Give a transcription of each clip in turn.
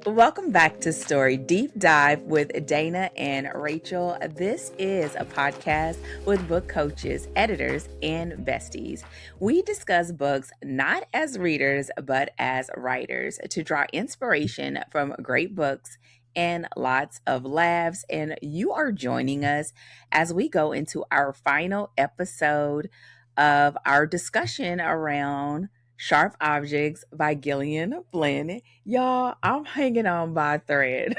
Welcome back to Story Deep Dive with Dana and Rachel. This is a podcast with book coaches, editors, and besties. We discuss books not as readers, but as writers to draw inspiration from great books and lots of laughs. And you are joining us as we go into our final episode of our discussion around Sharp Objects by Gillian Flynn. Y'all, I'm hanging on by a thread.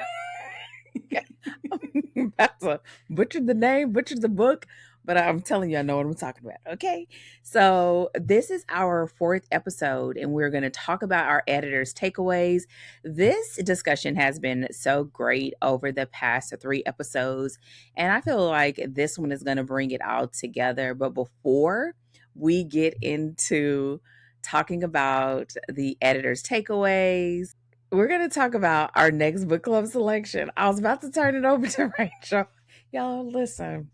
I'm about to butcher the name, butcher the book, but I'm telling you, I know what I'm talking about. Okay. So, this is our fourth episode, and we're going to talk about our editor's takeaways. This discussion has been so great over the past three episodes, and I feel like this one is going to bring it all together. But before we get into talking about the editor's takeaways, we're going to talk about our next book club selection. I was about to turn it over to Rachel. Y'all, listen.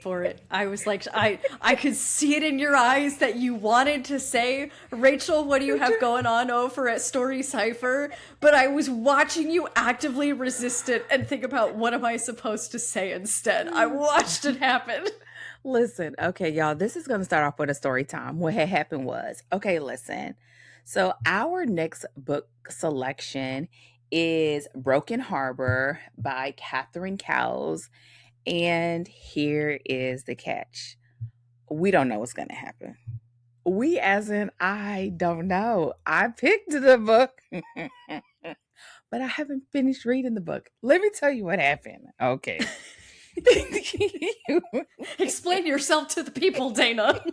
For it. I was like, I could see it in your eyes that you wanted to say, Rachel, what do you have going on over at Story Cipher? But I was watching you actively resist it and think about what am I supposed to say instead. I watched it happen. Listen, okay, y'all, this is going to start off with a story time. What had happened was, okay, listen. So, our next book selection is Broken Harbor by Catherine Cowles. And here is the catch. We don't know what's going to happen. We, as in, I don't know. I picked the book, but I haven't finished reading the book. Let me tell you what happened. Okay. Explain yourself to the people, Dana.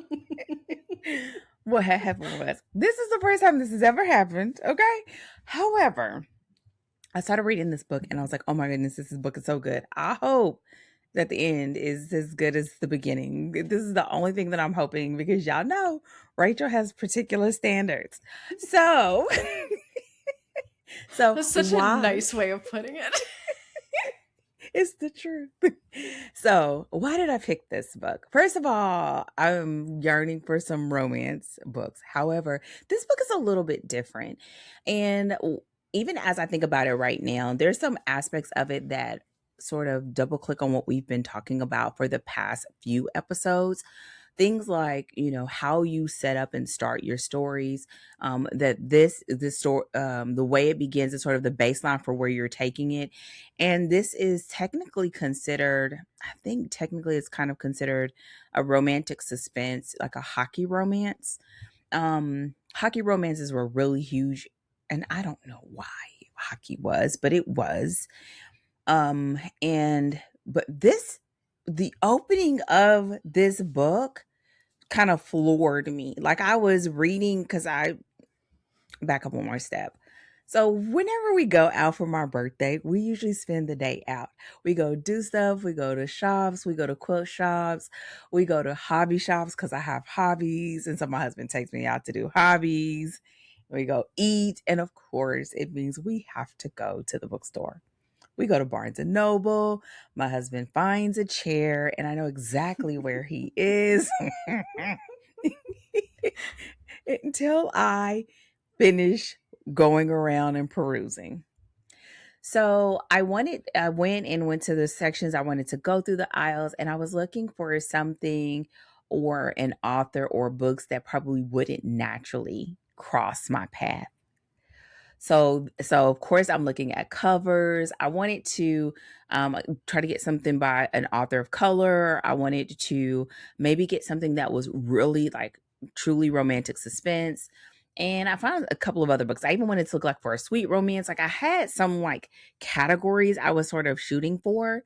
What happened was, this is the first time this has ever happened. Okay. However, I started reading this book and I was like, oh my goodness, this book is so good. I hope that the end is as good as the beginning. This is the only thing that I'm hoping because y'all know Rachel has particular standards. So, That's such a nice way of putting it. It's the truth. So, why did I pick this book? First of all, I'm yearning for some romance books. However, this book is a little bit different. And even as I think about it right now, there's some aspects of it that sort of double click on what we've been talking about for the past few episodes. Things like, how you set up and start your stories, that this story, the way it begins is sort of the baseline for where you're taking it. And this is technically considered, I think technically it's kind of considered a romantic suspense, like a hockey romance. Hockey romances were really huge, and I don't know why hockey was, but it was. The opening of this book kind of floored me. Like I was reading, because I back up one more step. So whenever we go out for my birthday, we usually spend the day out. We go do stuff. We go to shops. We go to quilt shops. We go to hobby shops because I have hobbies. And so my husband takes me out to do hobbies. We go eat. And of course, it means we have to go to the bookstore. We go to Barnes and Noble. My husband finds a chair, and I know exactly where he is until I finish going around and perusing. So I went to the sections. I wanted to go through the aisles, and I was looking for something or an author or books that probably wouldn't naturally cross my path. So of course I'm looking at covers. I wanted to try to get something by an author of color. I wanted to maybe get something that was really like truly romantic suspense. And I found a couple of other books. I even wanted to look like for a sweet romance. Like I had some like categories I was sort of shooting for.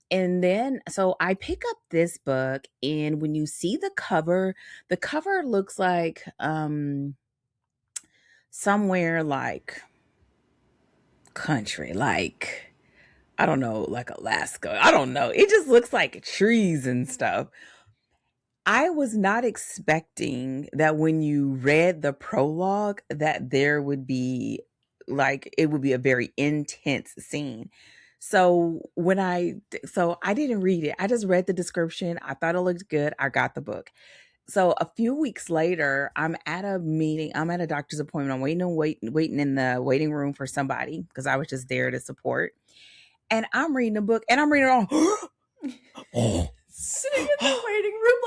And then so I pick up this book, and when you see the cover looks like somewhere like country, like I don't know, like Alaska. I don't know. It just looks like trees and stuff. I was not expecting that when you read the prologue that there would be like it would be a very intense scene. So I didn't read it. I just read the description. I thought it looked good. I got the book. So a few weeks later, I'm at a meeting. I'm at a doctor's appointment. I'm waiting in the waiting room for somebody because I was just there to support. And I'm reading a book, and I'm reading it all. Sitting in the waiting room,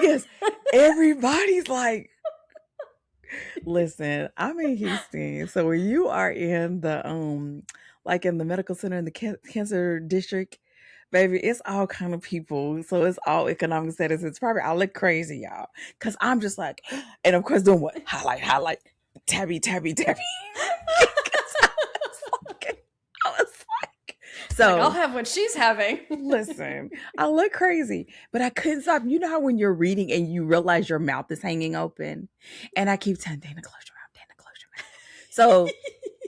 Yes, everybody's like, listen, I'm in Houston, so when you are in the like in the medical center in the cancer district, baby, it's all kind of people. So it's all economic status. It's probably I look crazy, y'all, because I'm just like, and of course doing what highlight, tabby. 'Cause I was like, so I'll have what she's having. listen, I look crazy, but I couldn't stop. You know how when you're reading and you realize your mouth is hanging open, and I keep telling Dana, close your mouth, Dana, close your mouth. So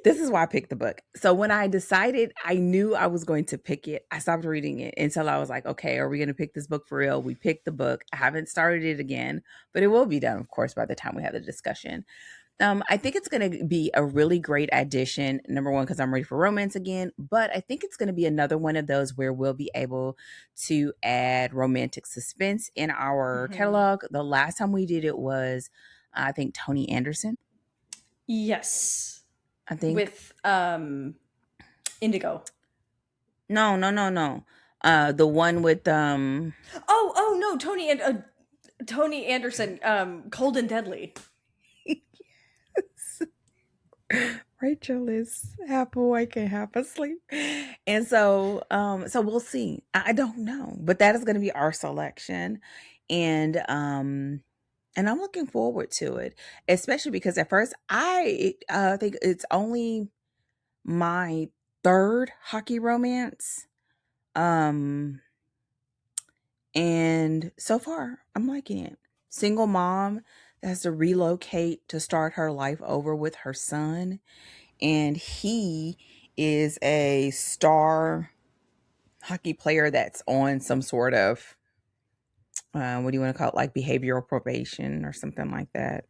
this is why I picked the book. So when I decided I knew I was going to pick it, I stopped reading it until I was like, okay, are we going to pick this book for real? We picked the book. I haven't started it again, but it will be done, of course, by the time we have the discussion. I think it's going to be a really great addition. Number one, because I'm ready for romance again, but I think it's going to be another one of those where we'll be able to add romantic suspense in our catalog. The last time we did it was, I think, Tony Anderson. Yes. I think with Indigo. No. The one with Oh no, Tony Anderson, Cold and Deadly. Rachel is half awake and half asleep. And so we'll see. I don't know. But that is going to be our selection. And I'm looking forward to it, especially because at first I think it's only my third hockey romance. And so far I'm liking it. Single mom that has to relocate to start her life over with her son. And he is a star hockey player that's on some sort of, what do you want to call it? Like behavioral probation or something like that.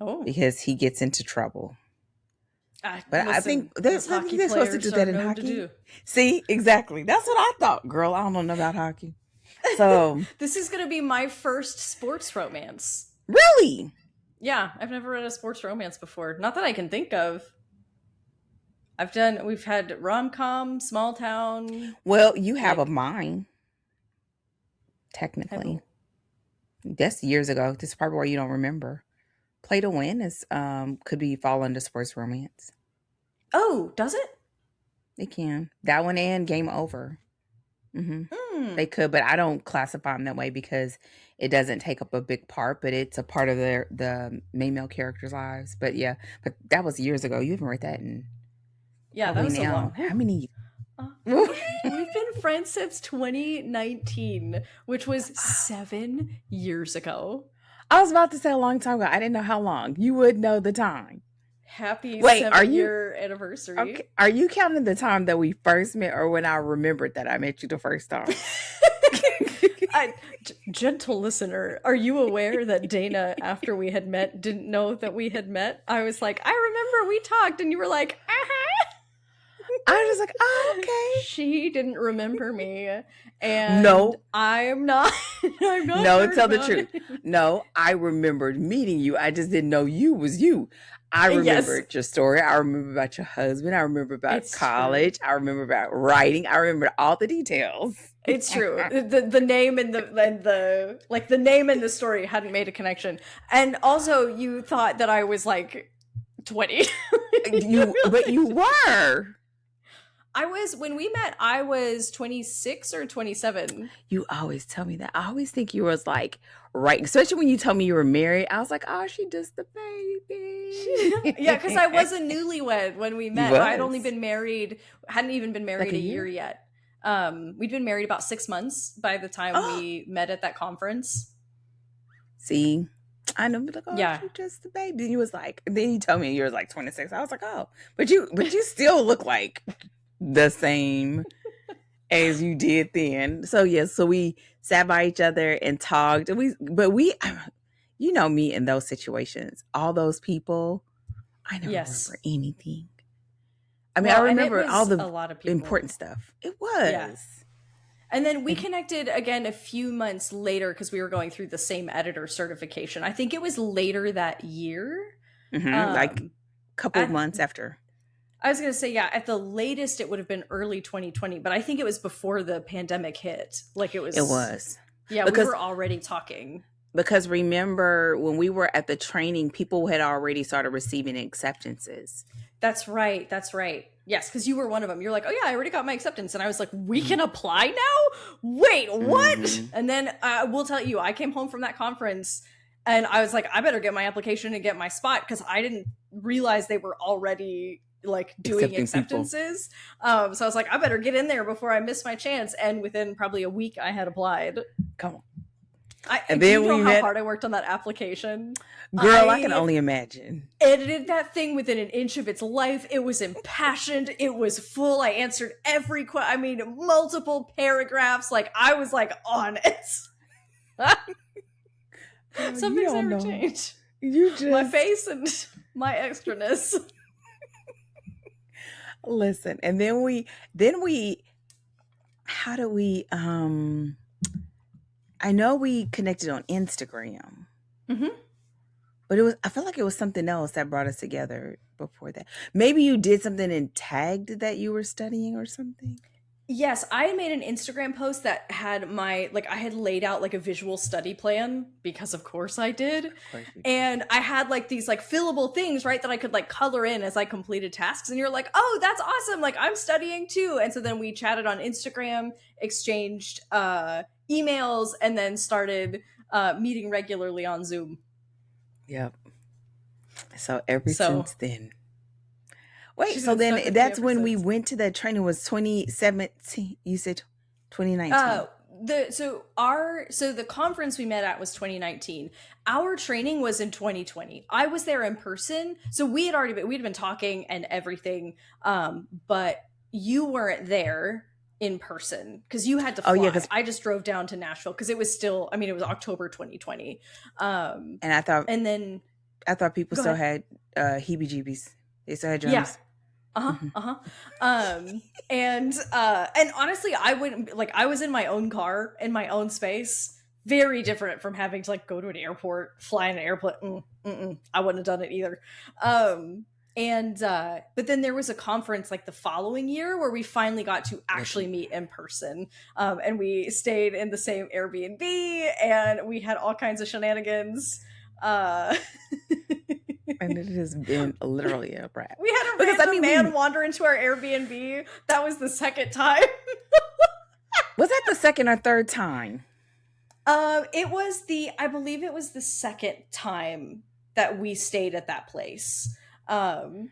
Oh. Because he gets into trouble. But I think they're supposed to do that in hockey. See, exactly. That's what I thought, girl. I don't know about hockey. So this is going to be my first sports romance. Really? Yeah, I've never read a sports romance before. Not that I can think of. We've had rom-com, small town. Well, you have a mind. Technically. That's years ago. This is probably why you don't remember. Play to Win is could be fall under sports romance. Oh, does it? It can. That one and Game Over. They could, but I don't classify them that way because it doesn't take up a big part, but it's a part of the main male characters' lives. But yeah, but that was years ago. You haven't read that in that was now. A long. How many? We've been friends since 2019, which was 7 years ago. I was about to say a long time ago. I didn't know how long. You would know the time. Happy 7-year anniversary. Okay. Are you counting the time that we first met or when I remembered that I met you the first time? Gentle listener, are you aware that Dana, after we had met, didn't know that we had met? I was like, I remember we talked, and you were like, I was just like, oh, okay. She didn't remember me. And no, I'm not. No, tell the truth. No, I remembered meeting you. I just didn't know you was you. I remembered your story. I remember about your husband. I remember about college. True. I remember about writing. I remember all the details. It's true. The name and the name and the story hadn't made a connection. And also, you thought that I was like 20. But you were. When we met, I was 26 or 27. You always tell me that. I always think you was like, right. Especially when you told me you were married. I was like, oh, she just a baby. Yeah, because I was a newlywed when we met. I hadn't even been married like a year yet. We'd been married about 6 months by the time we met at that conference. See? I know, but like, yeah, you just a baby. And you was like, then you told me you was like 26. I was like, oh, but you still look like the same as you did then. So yes, so we sat by each other and talked. And you know me in those situations, all those people, I never remember anything. I mean, I remember all the a lot of important stuff. It was. Yeah. And then we connected again a few months later because we were going through the same editor certification. I think it was later that year. Like a Um, couple of at, months after. I was going to say, yeah, at the latest, it would have been early 2020, but I think it was before the pandemic hit. Like it It was, was. yeah, we Because were already talking. because remember when we were at the training, people had already started receiving acceptances. That's right. That's right. Yes, because you were one of them. You're like, oh yeah, I already got my acceptance. And I was like, we can apply now? Wait, what? Mm-hmm. And then I will tell you, I came home from that conference and I was like, I better get my application and get my spot because I didn't realize they were already like doing Accepting people. acceptances. So I was like, I better get in there before I miss my chance. And within probably a week, I had applied. Come on. And then do you we know how met. hard I worked on that application? Girl, I can only imagine. Edited that thing within an inch of its life. It was impassioned. It was full. I answered every question. I mean, multiple paragraphs. Like I was like on it. Some things never change. You just My face and my extraness. listen. And then we how do we I know we connected on Instagram. Mm-hmm. But I feel like it was something else that brought us together before that. Maybe you did something and tagged that you were studying or something. Yes, I made an Instagram post that had my, like, I had laid out like a visual study plan because of course I did. And I had like these like fillable things, right, that I could like color in as I completed tasks. And you're like, oh, that's awesome. Like I'm studying too. And so then we chatted on Instagram, exchanged emails, and then started meeting regularly on Zoom. Yep. So since then. Wait, She's so been stuck then with that's me ever when we since. went to that training was 2017. You said 2019. So the conference we met at was 2019. Our training was in 2020. I was there in person. So we'd been talking and everything. But you weren't there in person because you had to fly. Oh, yeah, 'cause I just drove down to Nashville because it was still, I mean, it was October 2020. and I thought people still had heebie-jeebies. They still had drums. Yeah. And honestly, I wouldn't, like, I was in my own car in my own space, very different from having to like go to an airport, fly in an airplane. I wouldn't have done it either. But then there was a conference like the following year where we finally got to actually meet in person. And we stayed in the same Airbnb and we had all kinds of shenanigans. And it has been literally a wrap. We had a random man wander into our Airbnb. That was the second time. Was that the second or third time? I believe it was the second time that we stayed at that place. And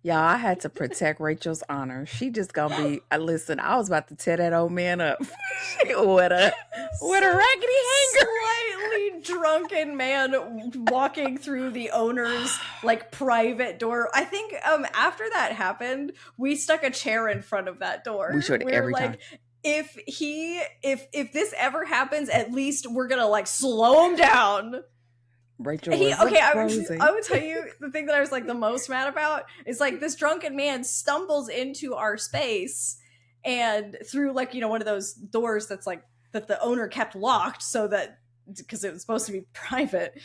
y'all, I had to protect Rachel's honor. She just gonna be. Listen, I was about to tear that old man up. What a raggedy hanger. Slightly drunken man walking through the owner's like private door. I think after that happened, we stuck a chair in front of that door. We should every time. If this ever happens, at least we're gonna like slow him down. Rachel I would tell you the thing that I was like the most mad about is like this drunken man stumbles into our space and through like, you know, one of those doors that's like that the owner kept locked so that because it was supposed to be private.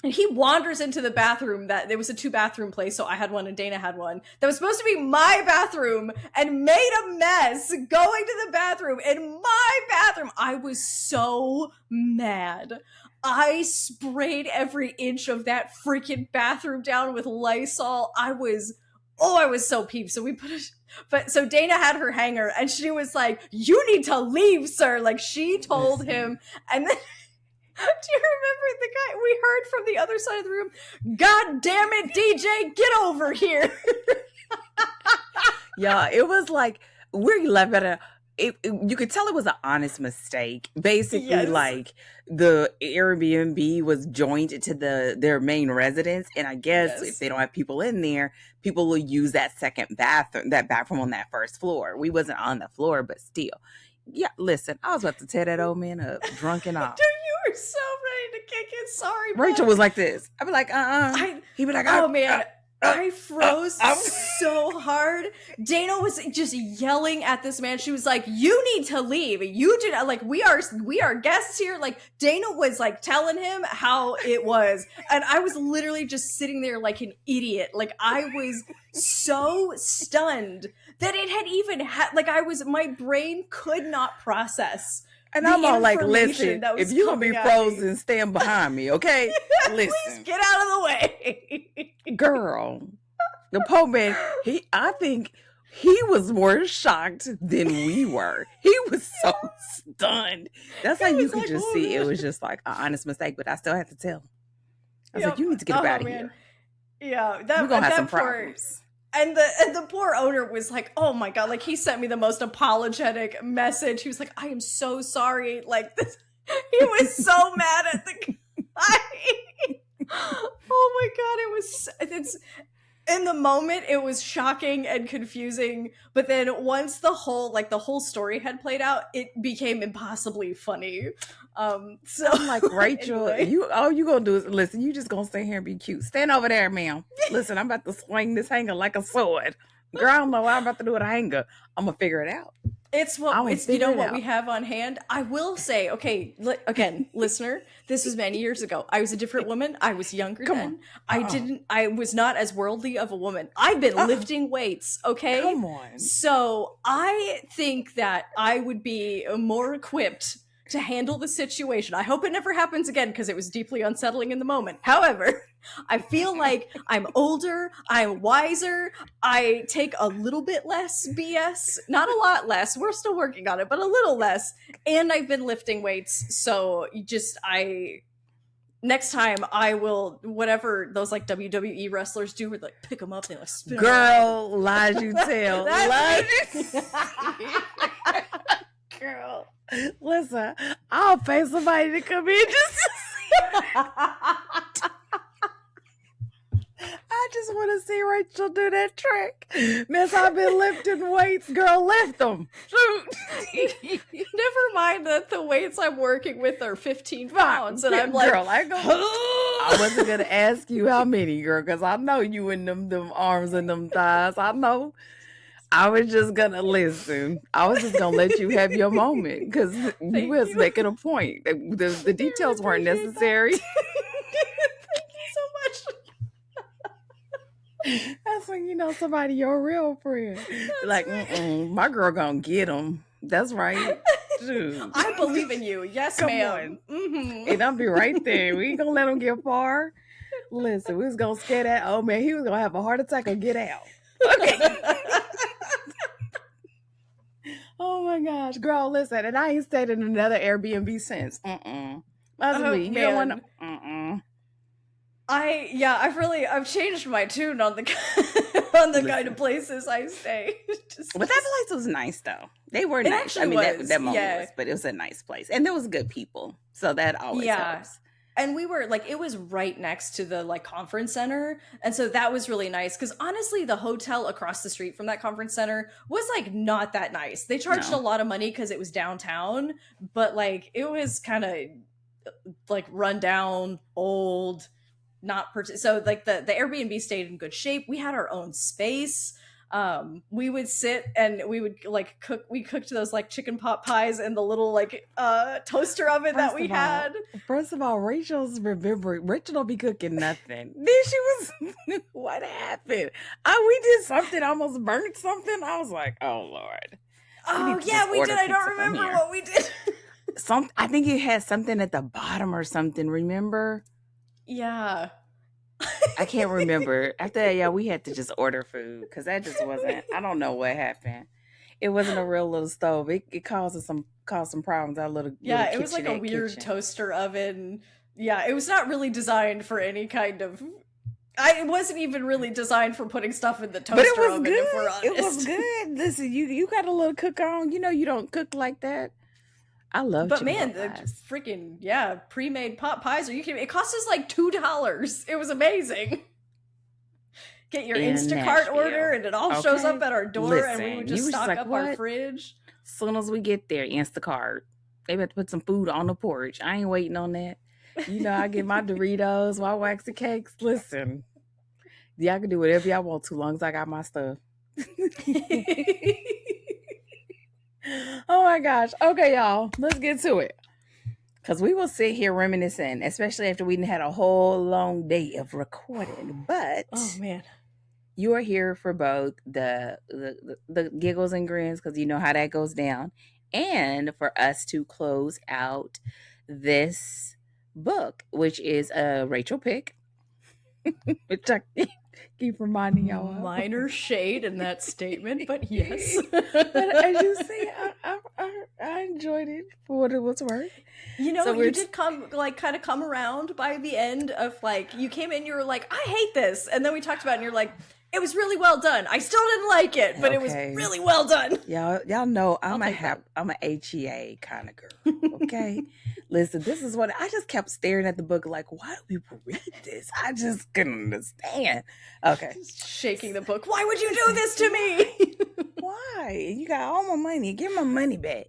And he wanders into the bathroom that there was a 2-bathroom place. So I had one and Dana had one that was supposed to be my bathroom and made a mess going to the bathroom in my bathroom. I was so mad. I sprayed every inch of that freaking bathroom down with Lysol. I was so peeved. So so Dana had her hanger and she was like, you need to leave, sir. Like she told him. And then do you remember the guy we heard from the other side of the room? God damn it, DJ, get over here. Yeah, it was like we left at you could tell it was an honest mistake. Basically, yes. Like the Airbnb was joined to their main residence, and I guess if they don't have people in there, people will use that second bathroom on that first floor. We wasn't on the floor, but still. Yeah, listen, I was about to tear that old man up, drunk and all. Dude, you were so ready to kick it. Sorry, Rachel was like this. I'd be like, He'd be like, oh man. I froze I'm so hard. Dana was just yelling at this man. She was like, "You need to leave. You do not like we are guests here." Like Dana was like telling him how it was, and I was literally just sitting there like an idiot. Like I was so stunned that it had even had like I was my brain could not process and I'm the all like, information listen, that if was you're gonna be coming at me. frozen, stand behind me, okay? Please Listen, get out of the way. girl. The poor man, I think he was more shocked than we were. He was so stunned. That's how He you was could like, just "Oh see it no." was just like an honest mistake, but I still had to tell. I was like, Yep. you need to get up Oh out of man. here. Yeah. We're gonna have some That poor problems. and the poor owner was like, "Oh my god!" Like he sent me the most apologetic message. He was like, "I am so sorry." Like this, he was so mad at the guy. Oh my god! It's in the moment it was shocking and confusing, but then once the whole story had played out, it became impossibly funny. So I'm like, Rachel, anyway. you gonna do is listen, you just gonna stay here and be cute. Stand over there, ma'am. Listen, I'm about to swing this hanger like a sword. Girl, I don't know what I'm about to do with a hanger. I'm gonna figure it out. I'm gonna You know figure it what we out. have on hand. I will say, okay, again, listener, this was many years ago. I was a different woman. I was younger Come on. then. I was not as worldly of a woman. I've been Uh-uh. lifting weights, okay? Come on. So I think that I would be more equipped to handle the situation. I hope it never happens again because it was deeply unsettling in the moment. However, I feel like I'm older, I'm wiser, I take a little bit less BS, not a lot less. We're still working on it, but a little less. And I've been lifting weights, so next time I will whatever those like WWE wrestlers do, where like pick them up, they like spin 'em around. Girl, lies you tell. Lies That's you me. Girl, listen, I'll pay somebody to come in just to see. I just want to see Rachel do that trick. Miss, I've been lifting weights. Girl, lift them. Shoot. Never mind that the weights I'm working with are 15 pounds, and I'm like, girl, I wasn't gonna ask you how many, girl, because I know you in them arms and them thighs. I know. I was just gonna listen. I was just gonna let you have your moment because you was making a point. The details weren't necessary. Thank you so much. That's when you know somebody your real friend. Like, my girl gonna get him. That's right. Dude. I believe in you. Yes, Come ma'am. on. Mm-hmm. And I'll be right there. We ain't gonna let him get far. Listen, we was gonna scare that old man. He was gonna have a heart attack or get out. Okay. Oh my gosh, girl, listen, and I ain't stayed in another Airbnb since. That's me. You don't want to. I've changed my tune on the on the kind of places I stay. But that place was nice though. They were nice. Actually that moment yeah. was, but it was a nice place, and there was good people, so that always helps. And we were like, it was right next to the like conference center, and so that was really nice because honestly the hotel across the street from that conference center was like not that nice. They charged a lot of money because it was downtown, but like it was kind of like run down, old, so like the Airbnb stayed in good shape. We had our own space. We would sit and we would like cook. We cooked those like chicken pot pies in the little like toaster oven that we had. First of all, Rachel don't be cooking nothing. Then she was what happened? We did something, almost burnt something. I was like, oh Lord. Oh yeah, we did. I don't remember what we did. I think it had something at the bottom or something, remember? Yeah. I can't remember. After that, yeah, we had to just order food because that just wasn't. I don't know what happened. It wasn't a real little stove. It caused some problems. Our little it was like a weird toaster oven. Yeah, it was not really designed for any kind of. It wasn't even really designed for putting stuff in the toaster but it was oven. Good. If we're honest. It was good. Listen, you got a little cook on. You know you don't cook like that. I love. But man, the freaking pre-made pot pies. Are you kidding me? It cost us like $2. It was amazing. Get your Instacart order, and it all shows up at our door, and we would just stock up our fridge. As soon as we get there, Instacart. They about to put some food on the porch. I ain't waiting on that. You know, I get my Doritos, my waxy cakes. Listen, Y'all can do whatever y'all want to, long as I got my stuff. Oh my gosh. Okay, y'all, let's get to it. Because we will sit here reminiscing, especially after we had a whole long day of recording. Oh But man. you are here for both the giggles and grins, because you know how that goes down, and for us to close out this book, which is a Rachel pick, which I keep reminding y'all of. Minor shade in that statement, but yes. But as you see, I enjoyed it for what it was worth. You know, So you we're did come, like, kind of come around by the end of, like, you came in, you were like, I hate this. And then we talked about it, and you're like, it was really well done. I still didn't like it, but it was okay. really well done. Y'all know I'm I'll take that. I'm a HEA kind of girl. Okay. Listen, this is what I just kept staring at the book like, why do people read this? I just couldn't understand. Okay. Shaking the book. Why would you do this to me? Why? You got all my money. Give my money back.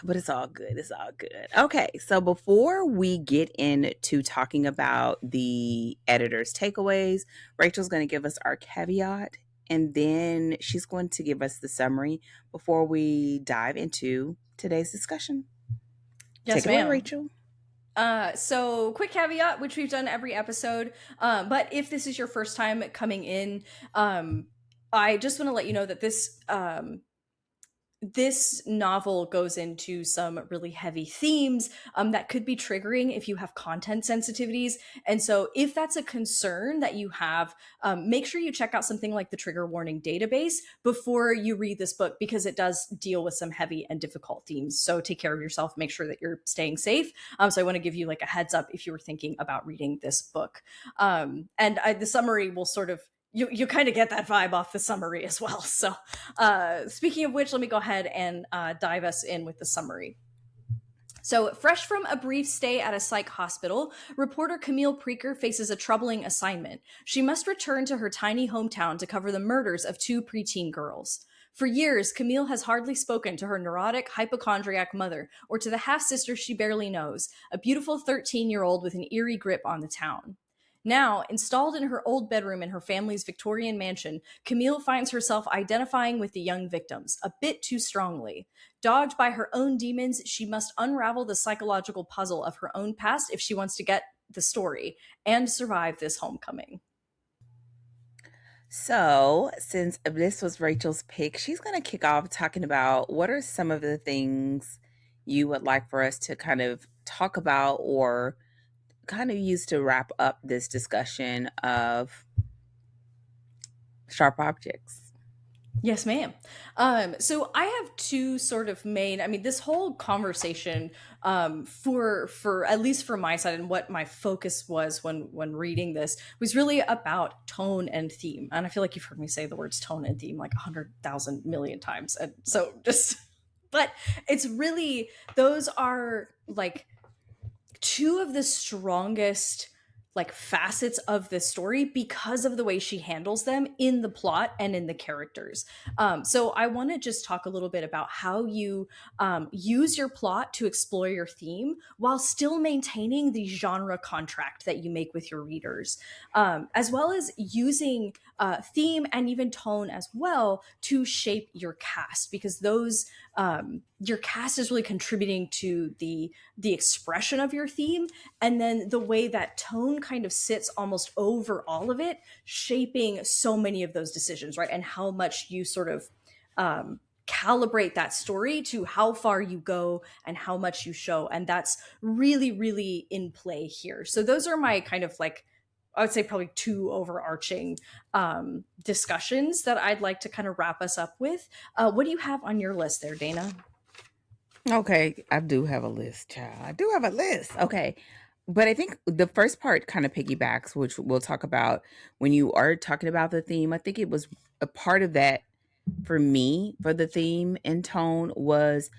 But it's all good. It's all good. Okay. So before we get into talking about the editor's takeaways, Rachel's going to give us our caveat, and then she's going to give us the summary before we dive into today's discussion. Yes, Take it away, ma'am. Rachel. So quick caveat, which we've done every episode. But if this is your first time coming in, I just want to let you know that this novel goes into some really heavy themes that could be triggering if you have content sensitivities. And so if that's a concern that you have, make sure you check out something like the trigger warning database before you read this book, because it does deal with some heavy and difficult themes. So take care of yourself, make sure that you're staying safe. So I want to give you like a heads up if you were thinking about reading this book. The summary will sort of, you kind of get that vibe off the summary as well. So speaking of which, let me go ahead and dive us in with the summary. So, fresh from a brief stay at a psych hospital, reporter Camille Preaker faces a troubling assignment. She must return to her tiny hometown to cover the murders of two preteen girls. For years, Camille has hardly spoken to her neurotic, hypochondriac mother or to the half-sister she barely knows, a beautiful 13-year-old with an eerie grip on the town. Now, installed in her old bedroom in her family's Victorian mansion, Camille finds herself identifying with the young victims, a bit too strongly. Dogged by her own demons, she must unravel the psychological puzzle of her own past if she wants to get the story and survive this homecoming. So, since this was Rachel's pick, she's going to kick off talking about what are some of the things you would like for us to kind of talk about or kind of use to wrap up this discussion of sharp objects. Yes, ma'am. So I have two sort of main. I mean, this whole conversation, for at least from my side, and what my focus was when reading this was really about tone and theme. And I feel like you've heard me say the words tone and theme like 100,000 million times, and so just. But it's really, those are like two of the strongest like facets of this story because of the way she handles them in the plot and in the characters. So I want to just talk a little bit about how you use your plot to explore your theme while still maintaining the genre contract that you make with your readers, as well as using theme and even tone as well to shape your cast, because those your cast is really contributing to the expression of your theme, and then the way that tone kind of sits almost over all of it, shaping so many of those decisions, right? And how much you sort of calibrate that story to how far you go and how much you show. And that's really, really in play here. So those are my kind of like, I would say probably two overarching discussions that I'd like to kind of wrap us up with. What do you have on your list there, Dana? Okay, I do have a list, child. I do have a list. Okay. But I think the first part kind of piggybacks, which we'll talk about when you are talking about the theme. I think it was a part of that for me, for the theme and tone, was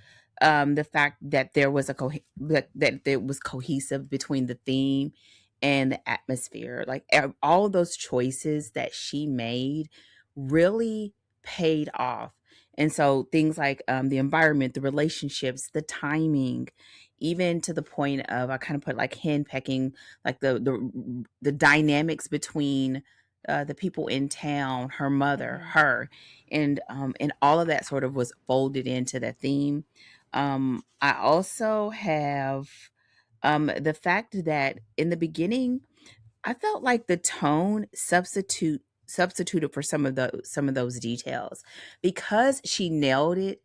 the fact that there was that there was cohesive between the theme and the atmosphere. Like all of those choices that she made really paid off. And so things like the environment, the relationships, the timing, even to the point of I kind of put like hen pecking, like the dynamics between the people in town, her mother, Mm-hmm. her, and all of that sort of was folded into that theme. I also have the fact that in the beginning I felt like the tone substituted for some of those details because she nailed it.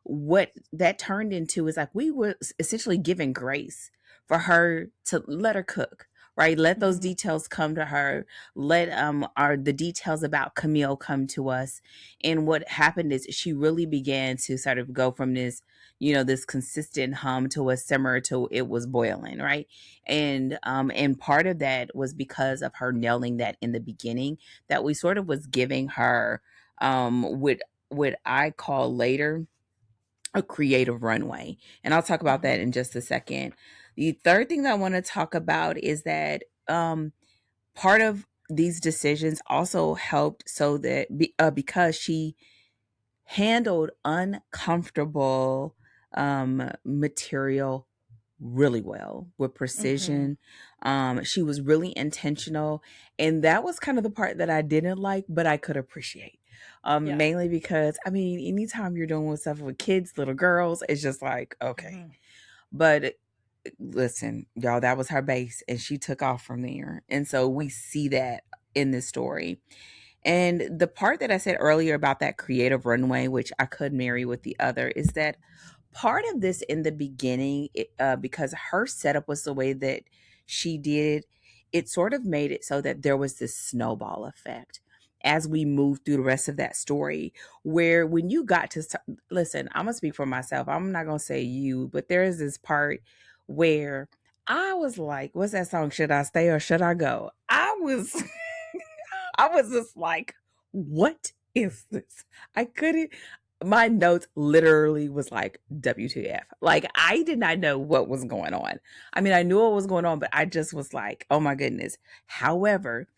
What that turned into is like we were essentially given grace for her to let her cook, right? Let those Mm-hmm. details come to her. Let our the details about Camille come to us. And what happened is she really began to sort of go from this, this consistent hum to a simmer to it was boiling, right? And part of that was because of her nailing that in the beginning, that we sort of was giving her what I call later a creative runway. And I'll talk about Mm-hmm. that in just a second. The third thing that I want to talk about is that part of these decisions also helped so that because she handled uncomfortable material really well with Mm-hmm. precision. She was really intentional, and that was kind of the part that I didn't like, but I could appreciate. Yeah. Mainly because I mean, anytime you're doing stuff with kids, little girls, it's just like okay. Mm-hmm. But listen, y'all, that was her base, and she took off from there, and so we see that in this story. And the part that I said earlier about that creative runway, which I could marry with the other, is that part of this in the beginning, because her setup was the way that she did, it sort of made it so that there was this snowball effect as we moved through the rest of that story. Where when you got to listen, I'm gonna speak for myself. I'm not gonna say you, but there is this part where I was like, "What's that song? Should I stay or should I go?" I was I was just like, what is this? I couldn't, my notes literally was like WTF. Like I did not know what was going on. I mean, I knew what was going on, but I just was like, oh my goodness. However,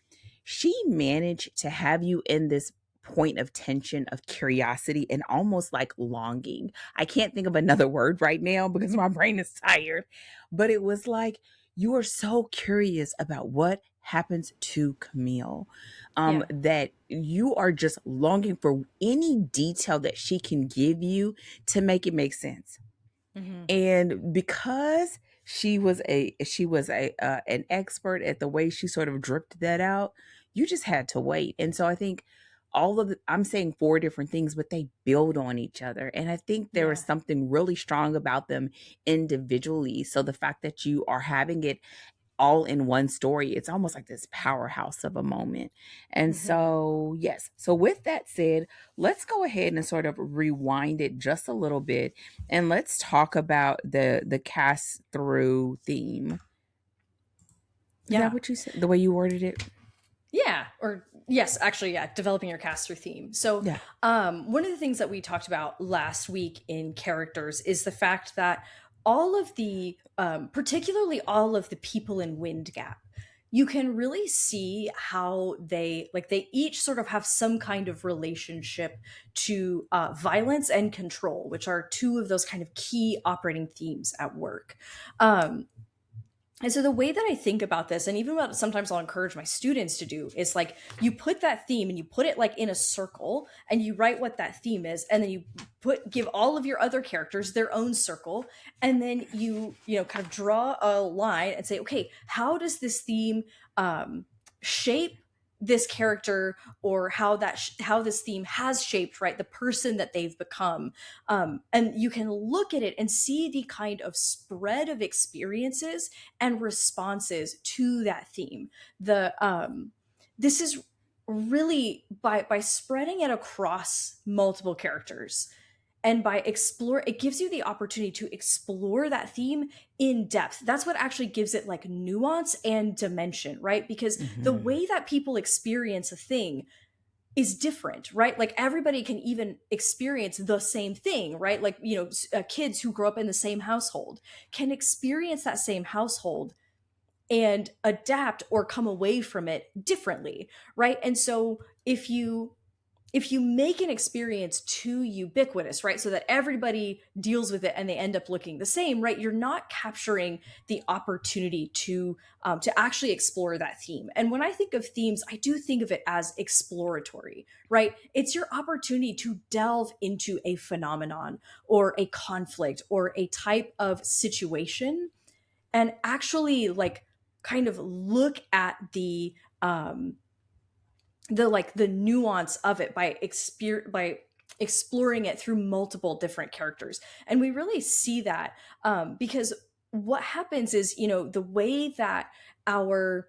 she managed to have you in this point of tension, of curiosity, and almost like longing. I can't think of another word right now because my brain is tired, but it was like you are so curious about what happens to Camille, Yeah. that you are just longing for any detail that she can give you to make it make sense. Mm-hmm. And because she was a an expert at the way she sort of dripped that out, you just had to wait. And so I think I'm saying four different things, but they build on each other. And I think there is Yeah. something really strong about them individually. So the fact that you are having it all in one story, it's almost like this powerhouse of a moment. And Mm-hmm. so, yes. So, with that said, let's go ahead and sort of rewind it just a little bit, and let's talk about the cast through theme. Is that Yeah. what you said? The way you worded it? Yeah, or yes, actually, yeah, developing your cast through theme. So, Yeah. one of the things that we talked about last week in characters is the fact that all of the, particularly all of the people in Wind Gap, you can really see how they each sort of have some kind of relationship to violence and control, which are two of those kind of key operating themes at work. Um, and so the way that I think about this, and even what sometimes I'll encourage my students to do, is like you put that theme and you put it like in a circle and you write what that theme is, and then you give all of your other characters their own circle, and then you kind of draw a line and say, okay, how does this theme shape this character, or how this theme has shaped, right, the person that they've become. And you can look at it and see the kind of spread of experiences and responses to that theme. The This is really by spreading it across multiple characters, and by explore it gives you the opportunity to explore that theme in depth. That's what actually gives it like nuance and dimension, right? Because the Hmm. way that people experience a thing is different, right? Like everybody can even experience the same thing, right? Like, kids who grow up in the same household can experience that same household and adapt or come away from it differently, right? And so if you if you make an experience too ubiquitous, right, so that everybody deals with it and they end up looking the same, right, you're not capturing the opportunity to actually explore that theme. And when I think of themes, I do think of it as exploratory, right? It's your opportunity to delve into a phenomenon or a conflict or a type of situation and actually like kind of look at the nuance of it by exploring it through multiple different characters. And we really see that because what happens is, the way that our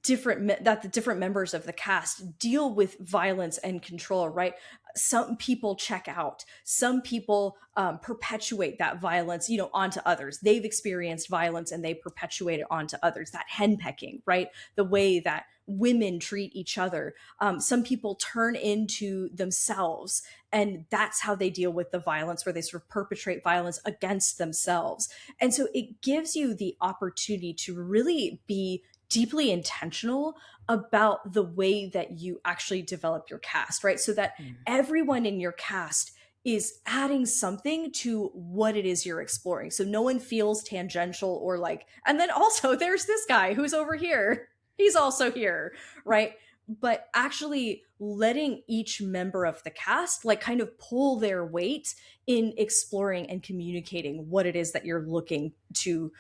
the different members of the cast deal with violence and control, right? Some people check out, some people perpetuate that violence, onto others. They've experienced violence and they perpetuate it onto others. That henpecking, right? The way that women treat each other. Some people turn into themselves, and that's how they deal with the violence, where they sort of perpetrate violence against themselves. And so it gives you the opportunity to really be deeply intentional about the way that you actually develop your cast, right? So that Mm. everyone in your cast is adding something to what it is you're exploring. So no one feels tangential or like, and then also there's this guy who's over here. He's also here, right? But actually letting each member of the cast like kind of pull their weight in exploring and communicating what it is that you're looking to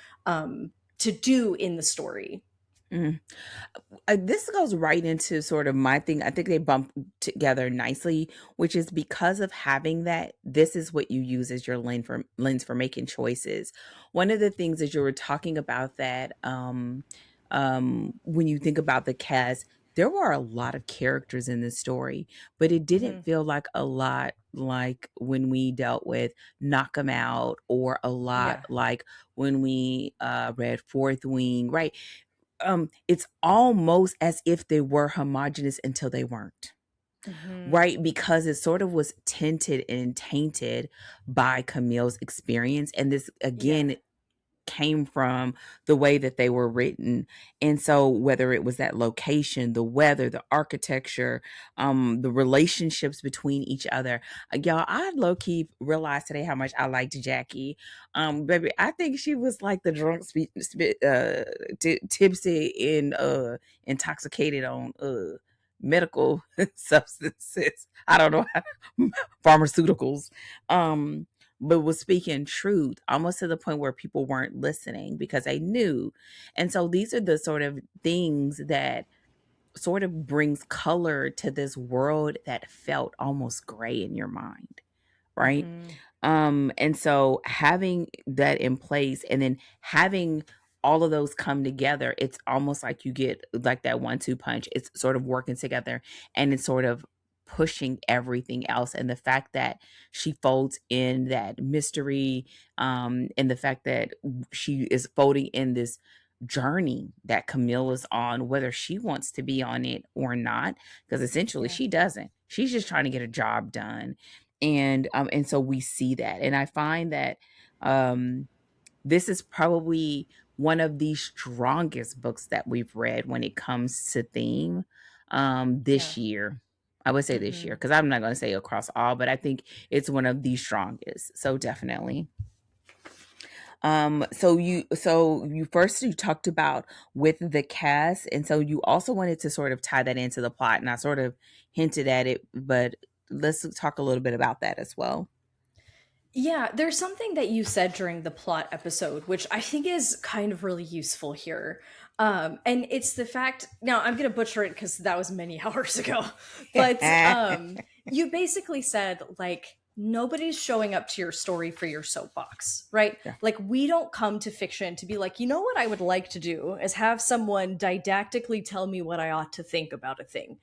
do in the story. Mm. This goes right into sort of my thing. I think they bump together nicely, which is because of having that. This is what you use as your lens for making choices. One of the things as you were talking about that, when you think about the cast, there were a lot of characters in this story, but it didn't Mhm. feel like a lot like when we dealt with Knock 'em Out, or a lot Yeah. like when we read Fourth Wing, right? It's almost as if they were homogenous until they weren't, Mhm. right? Because it sort of was tinted and tainted by Camille's experience. And this, Yeah. again, came from the way that they were written. And so whether it was that location, the weather, the architecture, the relationships between each other. Y'all, I low key realized today how much I liked Jackie. Baby, I think she was like the drunk tipsy and intoxicated on medical substances. I don't know, pharmaceuticals. Um but was speaking truth almost to the point where people weren't listening because they knew. And so these are the sort of things that sort of brings color to this world that felt almost gray in your mind, right? Mhm. And so having that in place and then having all of those come together, it's almost like you get like that 1-2 punch. It's sort of working together, and it's sort of pushing everything else. And the fact that she folds in that mystery, and the fact that she is folding in this journey that Camille is on, whether she wants to be on it or not, because essentially Yeah. she doesn't. She's just trying to get a job done. And so we see that. And I find that um this is probably one of the strongest books that we've read when it comes to theme Yeah. this year. I would say this year, Mhm. because I'm not going to say across all, but I think it's one of the strongest. So definitely. So you first you talked about with the cast, and so you also wanted to sort of tie that into the plot, and I sort of hinted at it, but let's talk a little bit about that as well. Yeah, there's something that you said during the plot episode, which I think is kind of really useful here. And it's the fact, now I'm going to butcher it because that was many hours ago, but Yeah. you basically said, like, nobody's showing up to your story for your soapbox, right? Like, we don't come to fiction to be like, you know what I would like to do is have someone didactically tell me what I ought to think about a thing.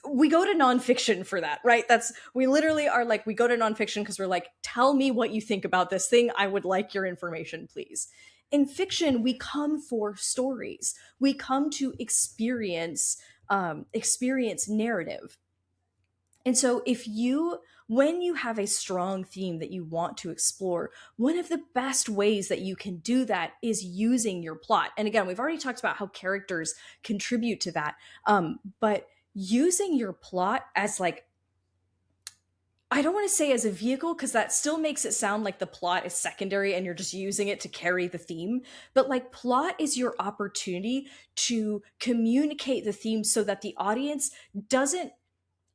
We go to nonfiction for that, right? We literally are like, we go to nonfiction because we're like, tell me what you think about this thing. I would like your information, please. In fiction, we come for stories. We come to experience narrative. And so when you have a strong theme that you want to explore, one of the best ways that you can do that is using your plot. And again, we've already talked about how characters contribute to that. But using your plot as like I don't want to say as a vehicle because that still makes it sound like the plot is secondary and you're just using it to carry the theme. But like, plot is your opportunity to communicate the theme so that the audience doesn't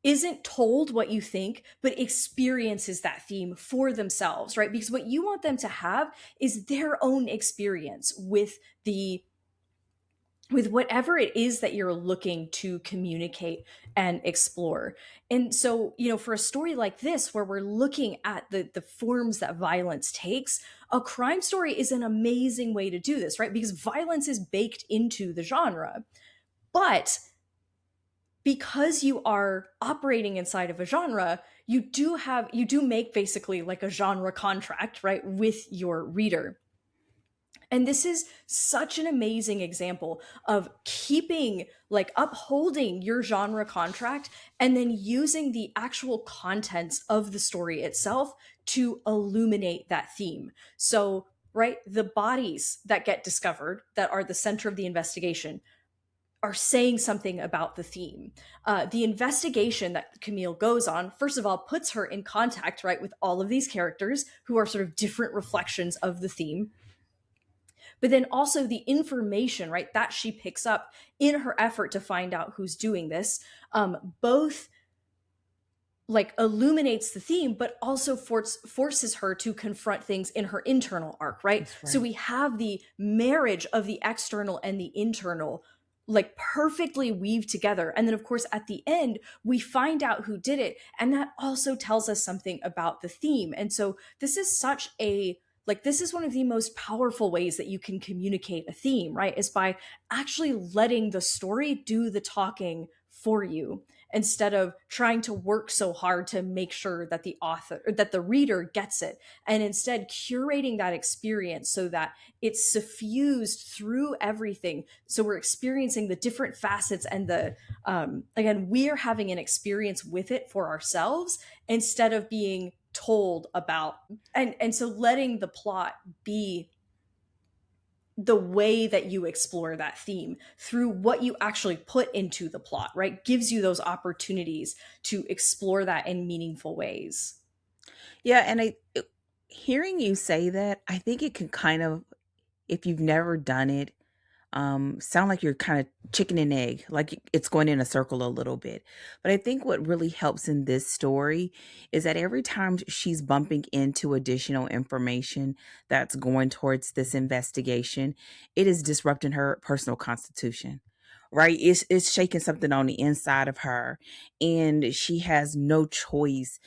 isn't told what you think, but experiences that theme for themselves, right? Because what you want them to have is their own experience with whatever it is that you're looking to communicate and explore. And so, for a story like this, where we're looking at the forms that violence takes, a crime story is an amazing way to do this, right? Because violence is baked into the genre. But because you are operating inside of a genre, you do make basically like a genre contract, right, with your reader. And this is such an amazing example of keeping, like, upholding your genre contract and then using the actual contents of the story itself to illuminate that theme. So, right, the bodies that get discovered that are the center of the investigation are saying something about the theme. The investigation that Camille goes on, first of all, puts her in contact, right, with all of these characters who are sort of different reflections of the theme. But then also the information, right, that she picks up in her effort to find out who's doing this, both like illuminates the theme, but also forces her to confront things in her internal arc, right? That's So right. we have the marriage of the external and the internal like perfectly weaved together. And then, of course, at the end, we find out who did it. And that also tells us something about the theme. And so this is such a this is one of the most powerful ways that you can communicate a theme, right? Is by actually letting the story do the talking for you instead of trying to work so hard to make sure that the author or that the reader gets it, and instead curating that experience so that it's suffused through everything, so we're experiencing the different facets and the again, we're having an experience with it for ourselves instead of being told about, and so letting the plot be the way that you explore that theme through what you actually put into the plot, right? Gives you those opportunities to explore that in meaningful ways. Yeah, and hearing you say that, I think it can kind of, if you've never done it, sound like you're kind of chicken and egg, like it's going in a circle a little bit. But I think what really helps in this story is that every time she's bumping into additional information that's going towards this investigation, it is disrupting her personal constitution. Right? It's shaking something on the inside of her, and she has no choice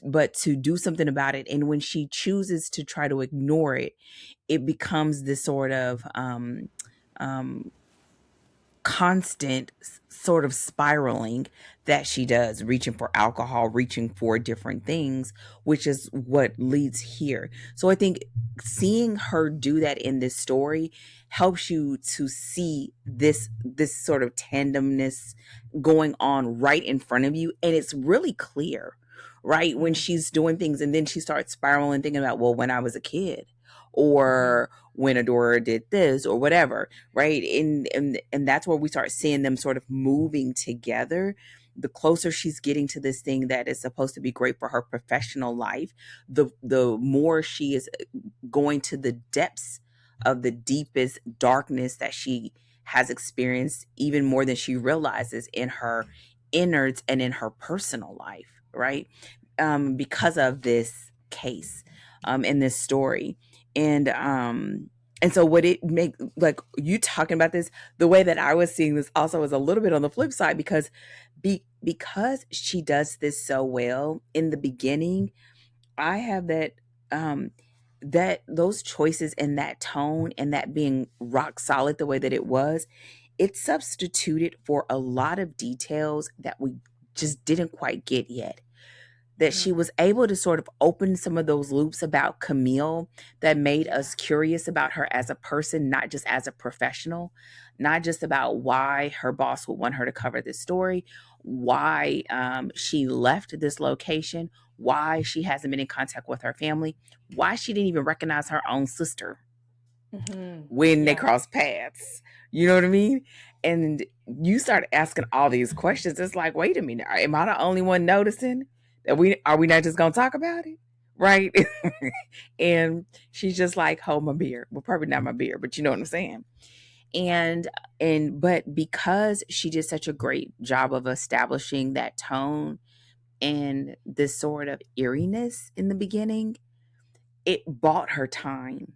but to do something about it. And when she chooses to try to ignore it, it becomes this sort of um, constant sort of spiraling that she does, reaching for alcohol, reaching for different things, which is what leads here. So I think seeing her do that in this story helps you to see this sort of tandemness going on right in front of you, and it's really clear, right, when Mm-hmm. she's doing things and then she starts spiraling, thinking about, well, when I was a kid, Mm-hmm. or when Adora did this or whatever, right? And that's where we start seeing them sort of moving together. The closer she's getting to this thing that is supposed to be great for her professional life, the more she is going to the depths of the deepest darkness that she has experienced, even more than she realizes in her innards and in her personal life, right? Because of this case, in this story. And so what it make, like you talking about this, the way that I was seeing this also was a little bit on the flip side, because because she does this so well in the beginning, I have that, um that those choices and that tone and that being rock solid the way that it was, it substituted for a lot of details that we just didn't quite get yet, that Mm-hmm. she was able to sort of open some of those loops about Camille that made Yeah. us curious about her as a person, not just as a professional, not just about why her boss would want her to cover this story, why she left this location, why she hasn't been in contact with her family, why she didn't even recognize her own sister Mm-hmm. when they Yeah. cross paths. You know what I mean? And you start asking all these questions. It's like, wait a minute, am I the only one noticing? Are we not just gonna talk about it? Right? And she's just like, hold my beer. Well, probably not my beer, but you know what I'm saying. And but because she did such a great job of establishing that tone and this sort of eeriness in the beginning, it bought her time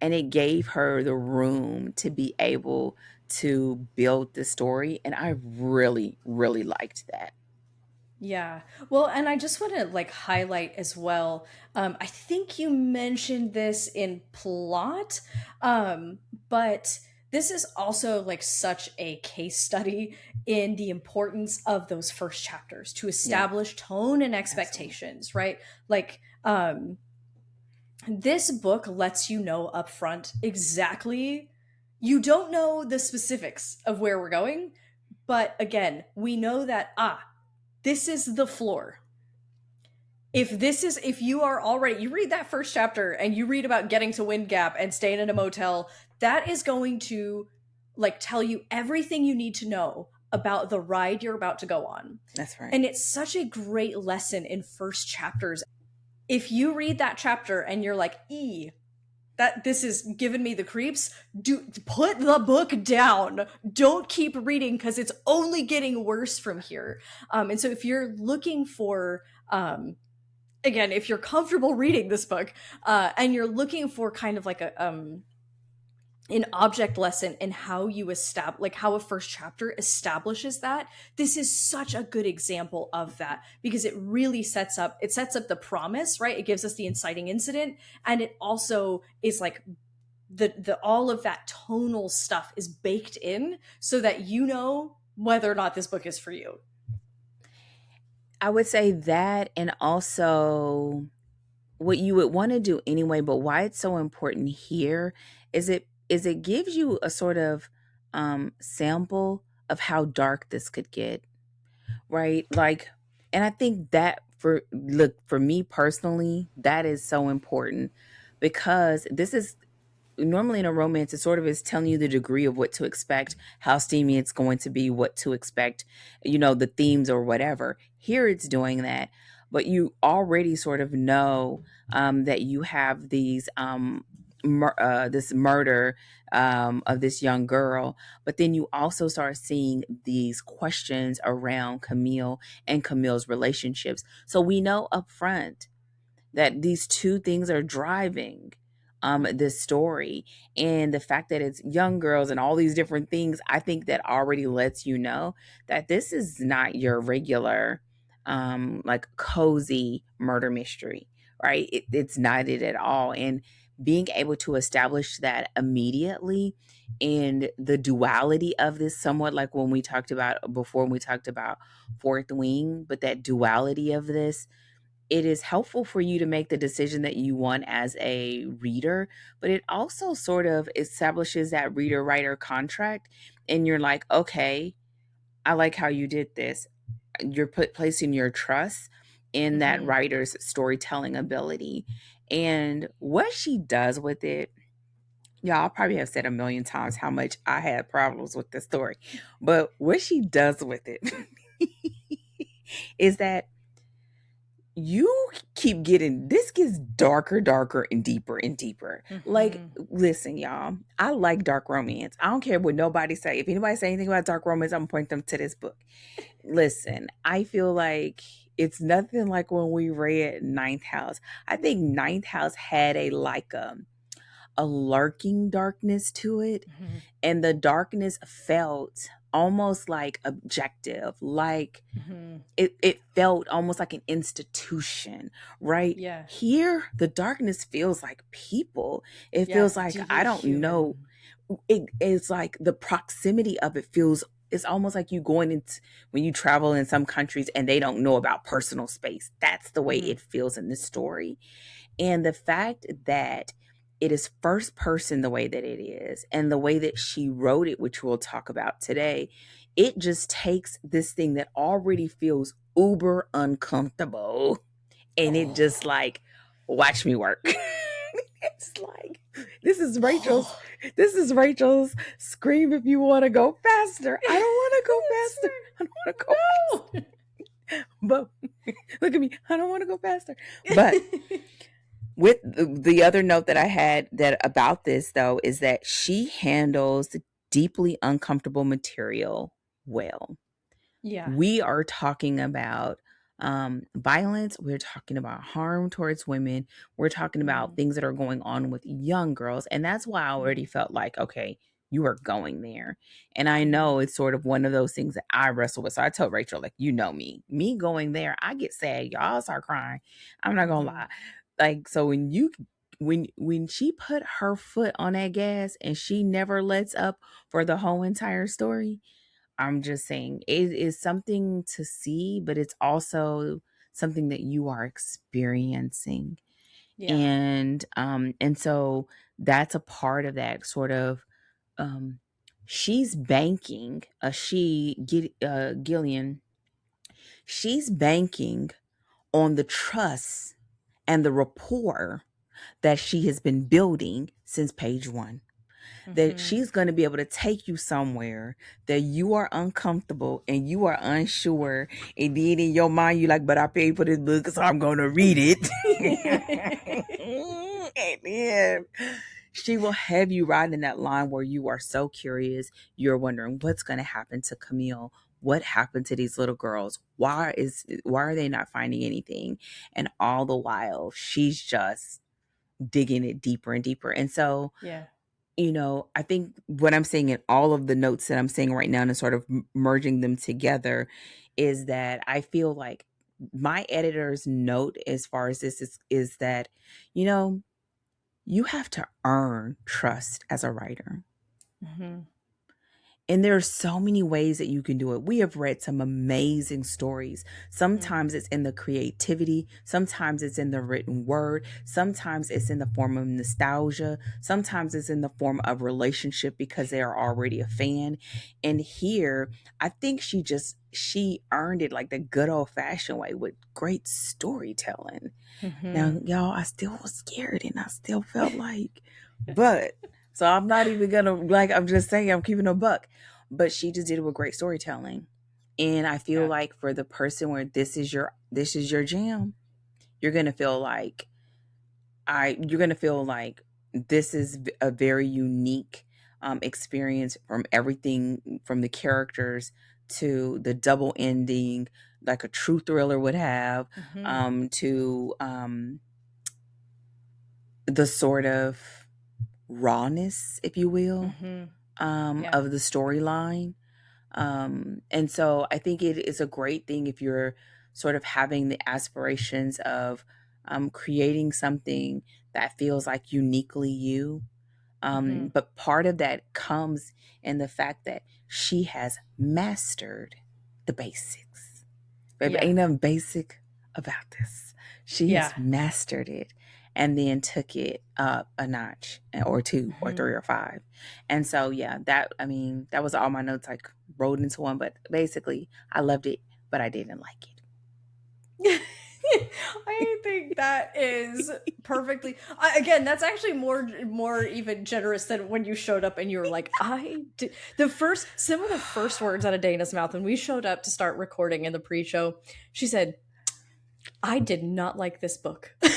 and it gave her the room to be able to build the story. And I really, really liked that. Yeah. Well, and I just want to like highlight as well. I think you mentioned this in plot, um, but this is also like such a case study in the importance of those first chapters to Yeah, establish tone and absolutely. expectations, right? Like, this book lets you know upfront exactly. You don't know the specifics of where we're going, but again, we know that this is the floor. If you are already, you read that first chapter and you read about getting to Wind Gap and staying in a motel, that is going to like tell you everything you need to know about the ride you're about to go on. That's right. And it's such a great lesson in first chapters. If you read that chapter and you're like, that this is giving me the creeps, do put the book down. Don't keep reading because it's only getting worse from here. And so if you're looking for again, if you're comfortable reading this book, and you're looking for kind of like a an object lesson in how you establish, like how a first chapter establishes that, this is such a good example of that because it sets up the promise, right? It gives us the inciting incident, and it also is like the all of that tonal stuff is baked in so that you know whether or not this book is for you. I would say that, and also what you would want to do anyway, but why it's so important here is it gives you a sort of sample of how dark this could get, right? Like, and I think that for me personally, that is so important because this is normally in a romance, it sort of is telling you the degree of what to expect, how steamy it's going to be, what to expect, the themes or whatever. Here it's doing that, but you already sort of know that you have this murder of this young girl, but then you also start seeing these questions around Camille and Camille's relationships. So we know up front that these two things are driving this story, and the fact that it's young girls and all these different things, I think that already lets you know that this is not your regular like cozy murder mystery, right? It's not it at all. And being able to establish that immediately, and the duality of this, somewhat like when we talked about before, when we talked about Fourth Wing, but that duality of this, it is helpful for you to make the decision that you want as a reader, but it also sort of establishes that reader writer contract. And you're like, okay, I like how you did this. You're placing your trust in that Mm-hmm. writer's storytelling ability. And what she does with it, y'all probably have said a million times how much I had problems with the story. But what she does with it is that you keep getting, this gets darker, darker, and deeper and deeper. Like, Mm-hmm. listen, y'all, I like dark romance. I don't care what nobody say. If anybody say anything about dark romance, I'm gonna point them to this book. Listen, I feel like it's nothing like when we read Ninth House. I think Ninth House had a lurking darkness to it, Mm-hmm. and the darkness felt almost like objective, like Mm-hmm. it felt almost like an institution, right? Yeah. Here, the darkness feels like people. It Yeah. feels like, I Deeply don't know. human. It's like the proximity of it feels, it's almost like you going into, when you travel in some countries and they don't know about personal space. That's the way Mm-hmm. it feels in this story. And the fact that it is first person the way that it is, and the way that she wrote it, which we'll talk about today, it just takes this thing that already feels uber uncomfortable, and it just Oh. like, watch me work. It's like, this is Rachel's Oh. this is Rachel's scream if you want to go faster. I don't want to go It's faster. I don't want to go faster. no. But look at me. I don't want to go faster. But with the other note that I had that about this though is that she handles deeply uncomfortable material well. Yeah. We are talking about violence. We're talking about harm towards women. We're talking about Mm, things that are going on with young girls. And that's why I already mm, felt like, okay, you are going there. And I mm, know it's sort of one of those things that I wrestle with. So I told Rachel, like, you know me going there, I get sad. Y'all start crying. I'm not gonna mm, lie. Like, so when she put her foot on that gas and she never lets up for the whole entire story, I'm just saying it is something to see, but it's also something that you are experiencing. yeah. And so that's a part of that sort of um she's banking Gillian, she's banking on the trust and the rapport that she has been building since page 1, that Mm-hmm. she's going to be able to take you somewhere that you are uncomfortable and you are unsure. And then in your mind, you're like, but I paid for this book, so I'm going to read it. And then she will have you right in that line where you are so curious. You're wondering what's going to happen to Camille. What happened to these little girls? Why are they not finding anything? And all the while, she's just digging it deeper and deeper. And so Yeah. I think what I'm saying in all of the notes that I'm saying right now and sort of merging them together is that I feel like my editor's note as far as this is that, you know, you have to earn trust as a writer. Mm-hmm. And there are so many ways that you can do it. We have read some amazing stories. Mm, Sometimes it's in the creativity, sometimes it's in the written word, sometimes it's in the form of nostalgia, sometimes it's in the form of relationship because they are already a fan. And here, I think she earned it like the good old fashioned way with great storytelling. mm-hmm. Now, y'all, I still was scared and I still felt like, but so I'm not even gonna like, I'm just saying I'm keeping a buck. But she just did it with great storytelling. And I feel Yeah. like for the person where this is your jam, you're gonna feel like you're gonna feel like this is a very unique experience, from everything from the characters to the double ending, like a true thriller would have, Mm-hmm. to the sort of rawness, if you will, Mm-hmm. Yeah. of the storyline. And so I think it is a great thing if you're sort of having the aspirations of creating something that feels like uniquely you. Mm-hmm. But part of that comes in the fact that she has mastered the basics. Baby, Yeah. ain't nothing basic about this. She Yeah. has mastered it and then took it up a notch or two or Mm-hmm. three or five. And so, yeah, that was all my notes like rolled into one. But basically, I loved it, but I didn't like I think that is perfectly. Again, that's actually more even generous than when you showed up and you were like, "I did." Some of the first words out of Dana's mouth when we showed up to start recording in the pre-show, she said, "I did not like this book." I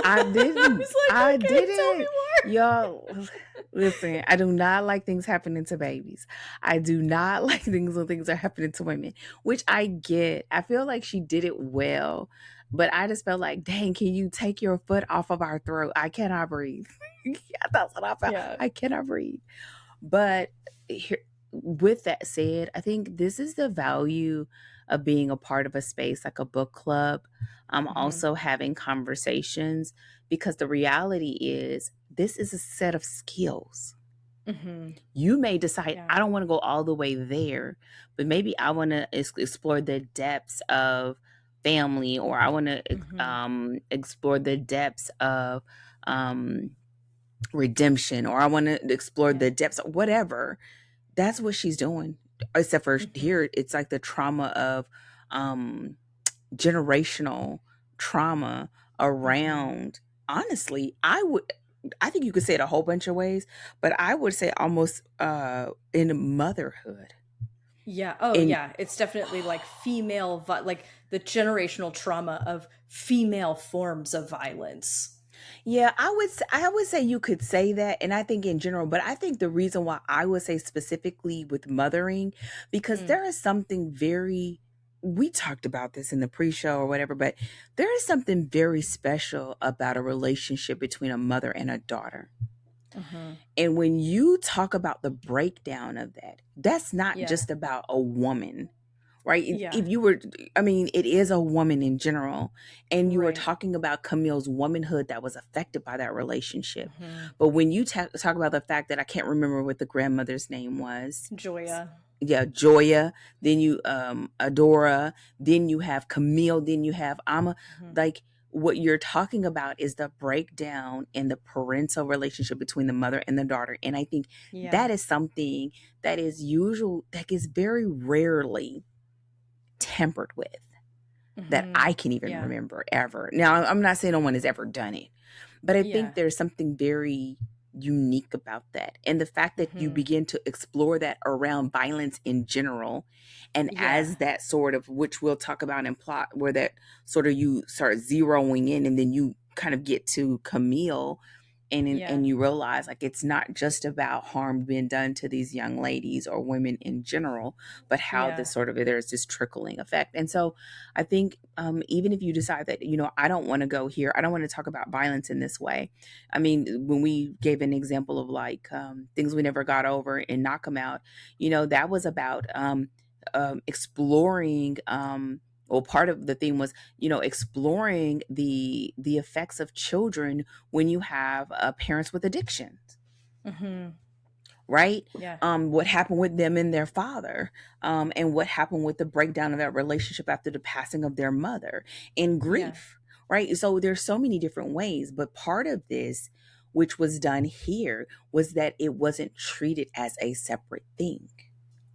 I didn't. was I like, "Okay, tell me didn't. more." Y'all, listen, I do not like things happening to babies. I do not like things when things are happening to women, which I get. I feel like she did it well, but I just felt like, dang, can you take your foot off of our throat? I cannot breathe. Yeah, that's what I felt. Yeah. I cannot breathe. But here, with that said, I think this is the value of being a part of a space like a book club. Mm-hmm. Also having conversations, because the reality is this is a set of skills. Mm-hmm. You may decide, Yeah. I don't want to go all the way there, but maybe I want to explore the depths of family, or I want to Mm-hmm. explore the depths of um, redemption, or I want to explore Yeah. the depths of whatever. That's what she's doing. Except for Mm-hmm. here, it's like the trauma of um, generational trauma Mm-hmm. around. Honestly, I think you could say it a whole bunch of ways, but I would say almost in motherhood. Yeah. Oh, And yeah. It's definitely like like the generational trauma of female forms of violence. yeah, I would say you could say that, and I think in general, but I think the reason why I would say specifically with mothering, because Mm. there is something very, we talked about this in the pre-show or whatever, but there is something very special about a relationship between a mother and a daughter. Hmm. And when you talk about the breakdown of that, that's not Yeah. just about a woman, right? Yeah. If you were, I mean, it is a woman in general, and you were Right. talking about Camille's womanhood that was affected by that relationship. Hmm. But when you talk about the fact that I can't remember what the grandmother's name was, Joya. yeah, Joya, then you Adora, then you have Camille, then you have Amma. Hmm. Like, what you're talking about is the breakdown in the parental relationship between the mother and the daughter. And I think Yeah. that is something that is usual, that is very rarely tempered with, that Hmm. I can even Yeah. remember ever. Now, I'm not saying no one has ever done it, but I think Yeah. there's something very unique about that. And the fact that you Hmm. begin to explore that around violence in general, and Yeah. as that sort of, which we'll talk about in plot, where that sort of you start zeroing in, and then you kind of get to Camille, Yeah. and you realize like it's not just about harm being done to these young ladies or women in general, but how Yeah. this sort of, there's this trickling effect. And so I think, even if you decide that, I don't want to go here, I don't want to talk about violence in this way. I mean, when we gave an example of like, things we never got over and knock them out, that was about, exploring, well, part of the theme was, exploring the effects of children when you have, parents with addictions, Hmm. right? Yeah. What happened with them and their father, and what happened with the breakdown of that relationship after the passing of their mother, and Yeah. grief, right? So there's so many different ways, but part of this, which was done here, was that it wasn't treated as a separate thing.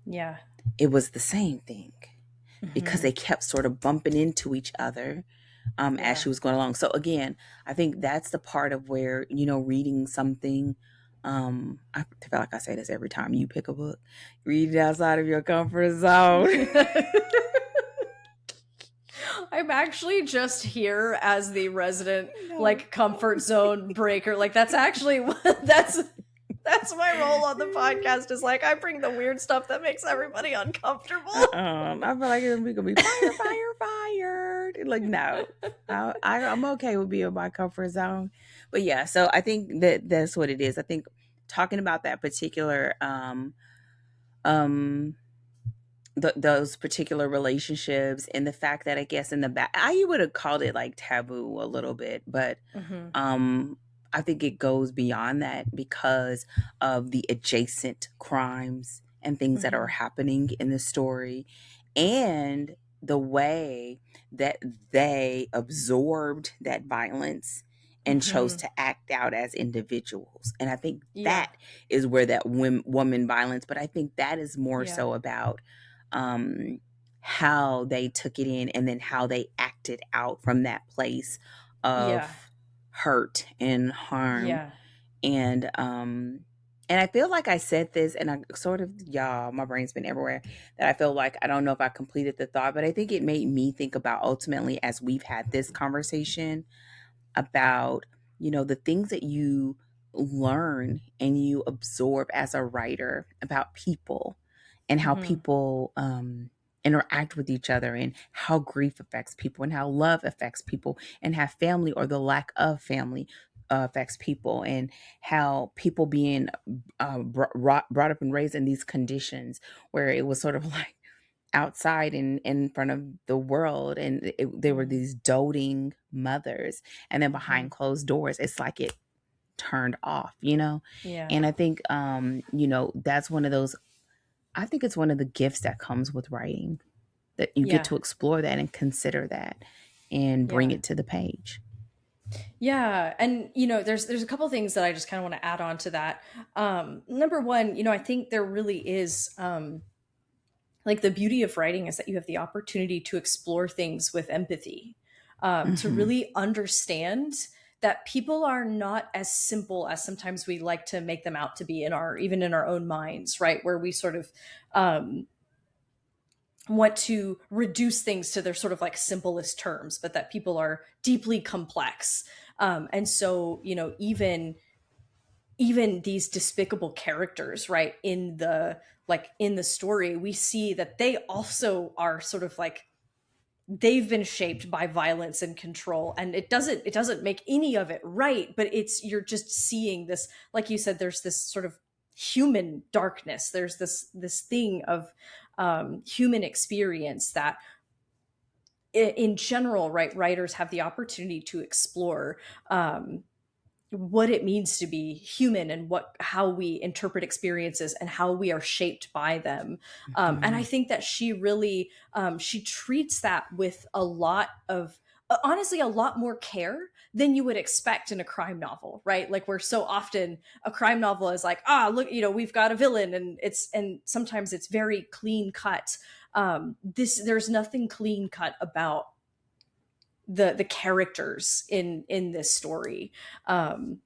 Yeah. It was the same thing, because Hmm. they kept sort of bumping into each other, as Yeah. she was going along. So again, I think that's the part of where, reading something. I feel like I say this every time you pick a book, read it outside of your comfort zone. I'm actually just here as the resident No. like comfort zone breaker. Like that's actually that's my role on the podcast is like I bring the weird stuff that makes everybody uncomfortable. I feel like we gonna be fired. Like, no, I'm okay with being in my comfort zone. But yeah, so I think that that's what it is. I think talking about that particular, um those particular relationships, and the fact that I guess in the back, I would have called it like taboo a little bit, but Hmm. um I think it goes beyond that because of the adjacent crimes and things that are Hmm. happening in the story, and the way that they absorbed that violence and chose Hmm. to act out as individuals. And I think Yeah. that is where that woman violence, but I think that is more Yeah. so about, um, how they took it in, and then how they acted out from that place Yeah. of hurt and harm. Yeah. And I feel like I said this, and I sort of, y'all, my brain's been everywhere, that I feel like I don't know if I completed the thought, but I think it made me think about, ultimately, as we've had this conversation, about, the things that you learn and you absorb as a writer about people, and how Hmm. people, interact with each other, and how grief affects people, and how love affects people, and how family, or the lack of family, affects people, and how people being, brought up and raised in these conditions where it was sort of like outside in front of the world, and there were Hmm. these doting mothers, and then Hmm. behind closed doors it's like it turned off. Yeah. And I think, that's one of those, I think it's one of the gifts that comes with writing, that you get Yeah. to explore that and consider that and bring Yeah. it to the page. Yeah, and there's a couple things that I just kind of want to add on to that. Number one, I think there really is like the beauty of writing is that you have the opportunity to explore things with empathy, to Hmm. really understand that people are not as simple as sometimes we like to make them out to be in our even in our own minds, right? Where we sort of want to reduce things to their sort of like simplest terms, but that people are deeply complex. And so, you know, even these despicable characters, right, in the in the story, we see that they also are sort of like they've been shaped by violence and control, and it doesn't make any of it right, but it's you're just seeing this, like you said, there's this sort of human darkness, there's this thing of human experience that in general, right, writers have the opportunity to explore what it means to be human and what how we interpret experiences and how we are shaped by them. And I Mhm. think that she really she treats that with a lot of honestly a lot more care than you would expect in a crime novel, right? Like where so often a crime novel is like, ah, look, you know, we've got a villain, and sometimes it's very clean cut. This there's nothing clean cut about the characters in this story. um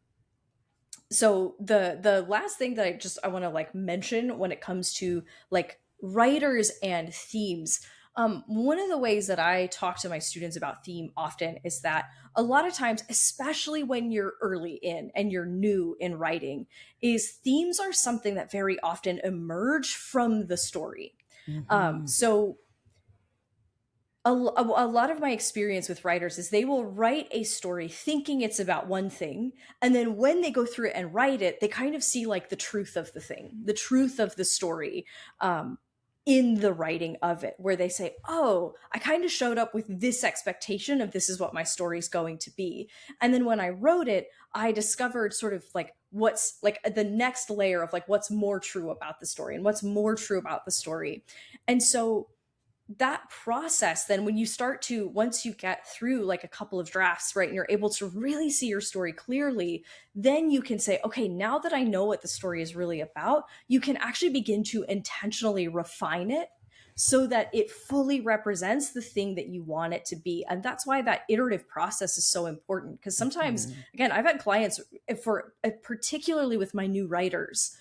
so the last thing that I want to like mention when it comes to like writers and themes, one of the ways that I talk to my students about theme often is that a lot of times, especially when you're early in and you're new in writing, is themes are something that very often emerge from the story. Mhm. So a lot of my experience with writers is they will write a story thinking it's about one thing, and then when they go through it and write it, they kind of see like the truth of the thing, the truth of the story, in the writing of it, where they say, oh, I kind of showed up with this expectation of this is what my story is going to be, and then when I wrote it, I discovered sort of like what's like the next layer of like what's more true about the story and what's more true about the story. And so that process, then when you start to once you get through like a couple of drafts, right, and you're able to really see your story clearly, then you can say, okay, now that I know what the story is really about, you can actually begin to intentionally refine it so that it fully represents the thing that you want it to be. And that's why that iterative process is so important, because sometimes, Mhm. again, I've had clients for particularly with my new writers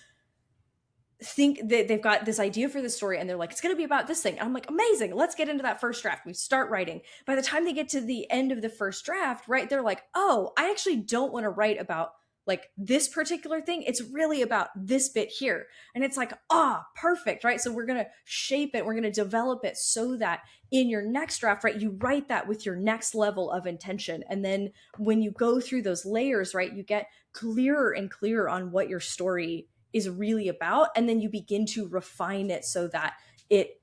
think that they've got this idea for this story and they're like, it's going to be about this thing. And I'm like, amazing, let's get into that first draft. We start writing. By the time they get to the end of the first draft, right, they're like, oh, I actually don't want to write about like this particular thing. It's really about this bit here. And it's like, ah, perfect, right? So we're going to shape it, we're going to develop it so that in your next draft, right, you write that with your next level of intention. And then when you go through those layers, right, you get clearer and clearer on what your story is really about, and then you begin to refine it so that it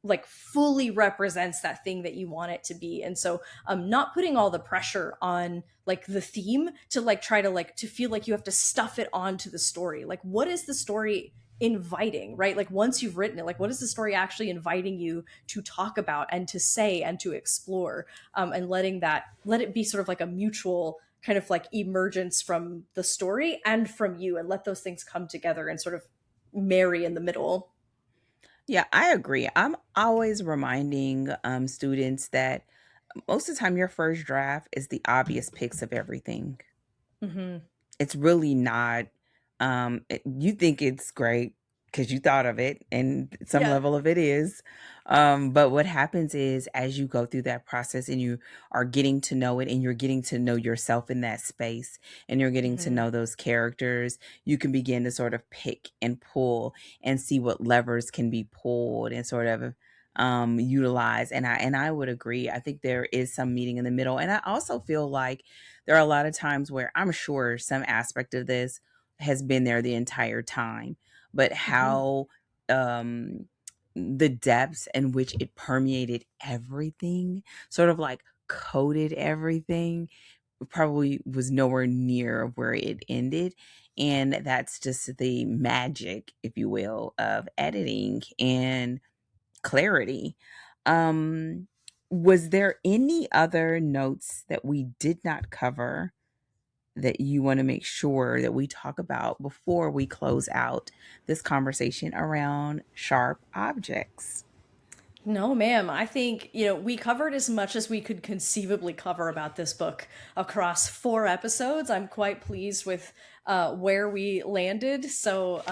like fully represents that thing that you want it to be. And so not putting all the pressure on like the theme to like try to like to feel like you have to stuff it onto the story. Like what is the story inviting, right? Like once you've written it, like what is the story actually inviting you to talk about and to say and to explore, and letting that let it be sort of like a mutual kind of like emergence from the story and from you, and let those things come together and sort of marry in the middle. Yeah, I agree. I'm always reminding students that most of the time your first draft is the obvious picks of everything. Hmm. It's really not. You think it's great because you thought of it, and some Yeah. level of it is. But what happens is, as you go through that process and you are getting to know it, and you're getting to know yourself in that space, and you're getting to Hmm. know those characters, you can begin to sort of pick and pull and see what levers can be pulled and sort of utilize. And I would agree. I think there is some meeting in the middle, and I also feel like there are a lot of times where I'm sure some aspect of this has been there the entire time, but Hmm. how um the depths in which it permeated everything, sort of like coated everything, probably was nowhere near where it ended. And that's just the magic, if you will, of editing and clarity. Um, was there any other notes that we did not cover that you want to make sure that we talk about before we close out this conversation around sharp objects? No, ma'am. I think, you know, we covered as much as we could conceivably cover about this book across 4 episodes. I'm quite pleased with where we landed. So,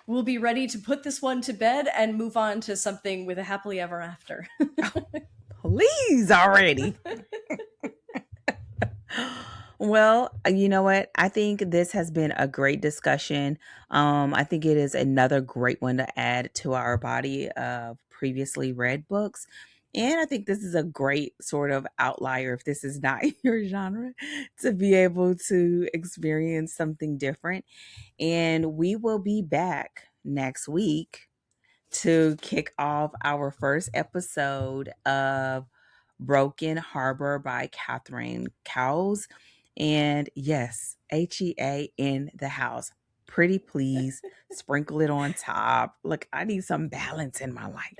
we'll be ready to put this one to bed and move on to something with a happily ever after. Please already. Well, you know what? I think this has been a great discussion. I think it is another great one to add to our body of previously read books. And I think this is a great sort of outlier if this is not your genre to be able to experience something different. And we will be back next week to kick off our first episode of Broken Harbor by Catherine Cowles. And yes, HEA in the house. Pretty please sprinkle it on top. Look, I need some balance in my life.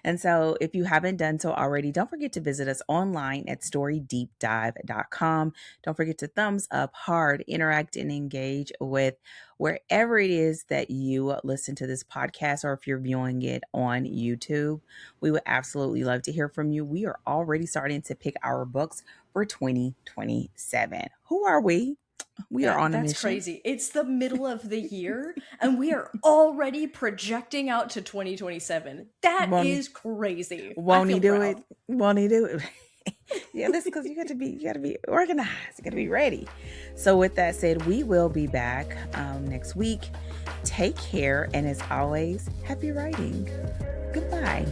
And so, if you haven't done so already, don't forget to visit us online at storydeepdive.com. Don't forget to thumbs up, hard, interact, and engage with wherever it is that you listen to this podcast, or if you're viewing it on YouTube. We would absolutely love to hear from you. We are already starting to pick our books for 2027. Who are we? We are Yeah, on a that's mission. crazy. It's the middle of the year and we are already projecting out to 2027. That Won't is crazy. I won't he feel do proud. it? Won't he do it? Yeah, that's because you got to be organized. You got to be ready. So with that said, we will be back next week. Take care, and as always, happy writing. Goodbye.